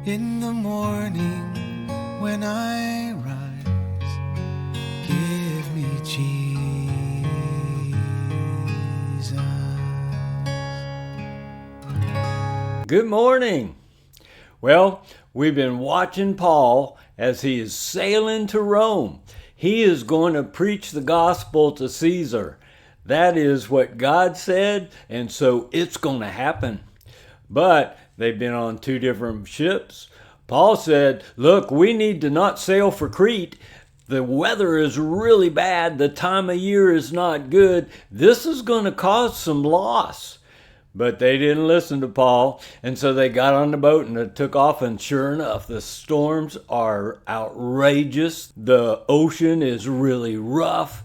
In the morning when I rise, give me Jesus. Good morning. Well, we've been watching Paul as he is sailing to Rome. He is going to preach the gospel to Caesar. That is what God said, and so it's going to happen. But they've been on two different ships. Paul said, look, we need to not sail for Crete. The weather is really bad. The time of year is not good. This is going to cause some loss. But they didn't listen to Paul, and so they got on the boat and it took off, and sure enough, the storms are outrageous. The ocean is really rough,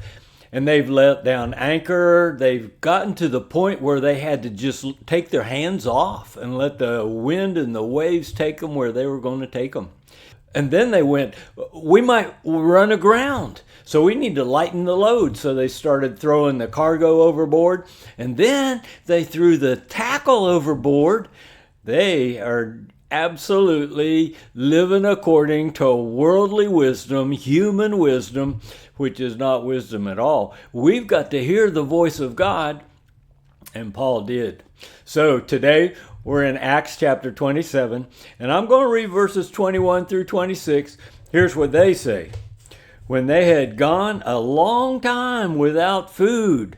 and they've let down anchor. They've gotten to the point where they had to just take their hands off and let the wind and the waves take them where they were going to take them. And then they went, we might run aground, so we need to lighten the load. So they started throwing the cargo overboard, and then they threw the tackle overboard. They are absolutely living according to worldly wisdom, human wisdom, which is not wisdom at all. We've got to hear the voice of God, and Paul did. So today we're in Acts chapter 27, and I'm going to read verses 21 through 26. Here's what they say. When they had gone a long time without food,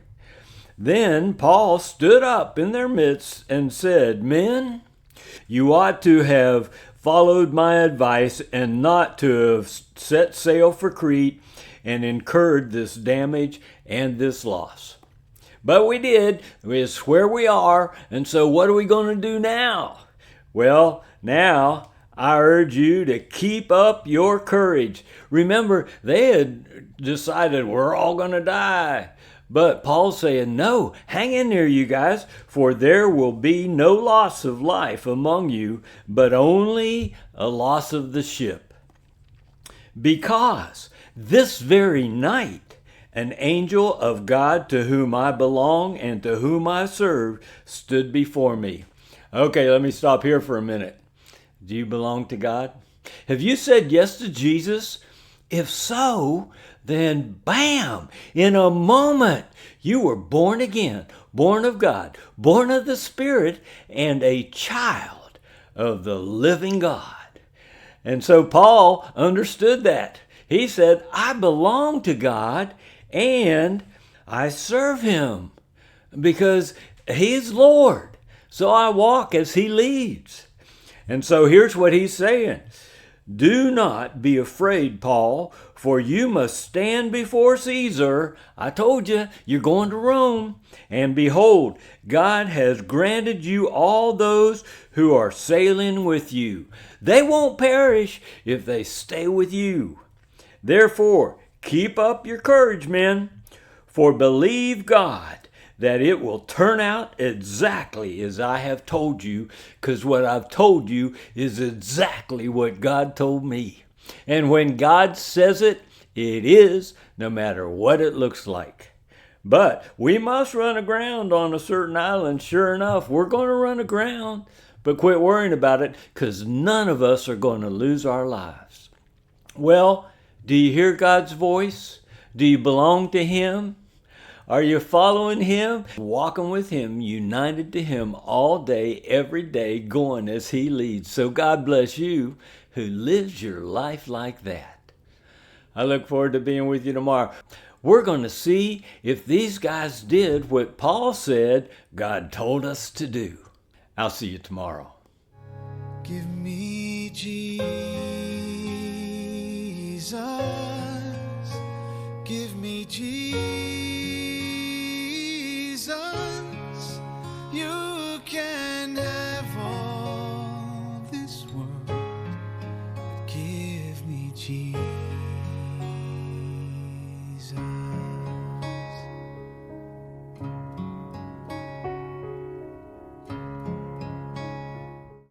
then Paul stood up in their midst and said, men, you ought to have followed my advice and not to have set sail for Crete and incurred this damage and this loss. But we did. It's where we are. And so what are we going to do now? Well, now I urge you to keep up your courage. Remember, they had decided we're all going to die. But Paul's saying, no, hang in there, you guys, for there will be no loss of life among you, but only a loss of the ship. Because this very night, an angel of God to whom I belong and to whom I serve stood before me. Okay, let me stop here for a minute. Do you belong to God? Have you said yes to Jesus? If so, then bam, in a moment, you were born again, born of God, born of the Spirit, and a child of the living God. And so Paul understood that. He said, I belong to God and I serve him because he's Lord. So I walk as he leads. And so here's what he's saying. Do not be afraid, Paul, for you must stand before Caesar. I told you, you're going to Rome. And behold, God has granted you all those who are sailing with you. They won't perish if they stay with you. Therefore, keep up your courage, men, for believe God that it will turn out exactly as I have told you, because what I've told you is exactly what God told me. And when God says it, it is, no matter what it looks like. But we must run aground on a certain island. Sure enough, we're going to run aground, but quit worrying about it, because none of us are going to lose our lives. Well, do you hear God's voice? Do you belong to him? Are you following him? Walking with him, united to him all day, every day, going as he leads. So God bless you who lives your life like that. I look forward to being with you tomorrow. We're going to see if these guys did what Paul said God told us to do. I'll see you tomorrow. Give me Jesus. Give me Jesus. You can have all this world, but give me Jesus.